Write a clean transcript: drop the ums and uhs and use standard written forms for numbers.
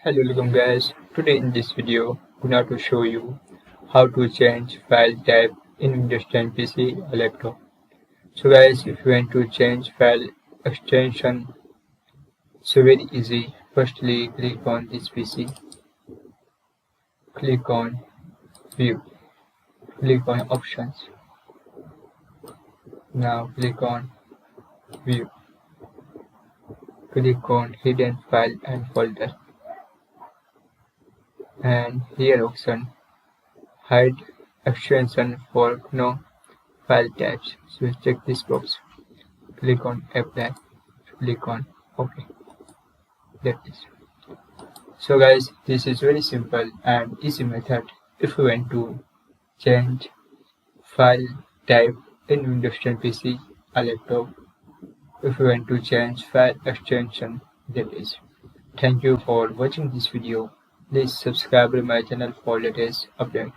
Hello, welcome guys. Today in this video, I'm going to show you how to change file type in Windows 10 PC or laptop. So guys, if you want to change file extension, so very easy. Firstly, click on this PC, click on view, click on options. Now click on view, click on hidden file and folder, and here option hide extension for no file types. So check this box. Click on apply, click on OK. That is. So guys, this is very simple and easy method if you want to change file type in Windows 10 PC or laptop. If you want to change file extension, that is. Thank you for watching this video. Please subscribe to my channel for latest update.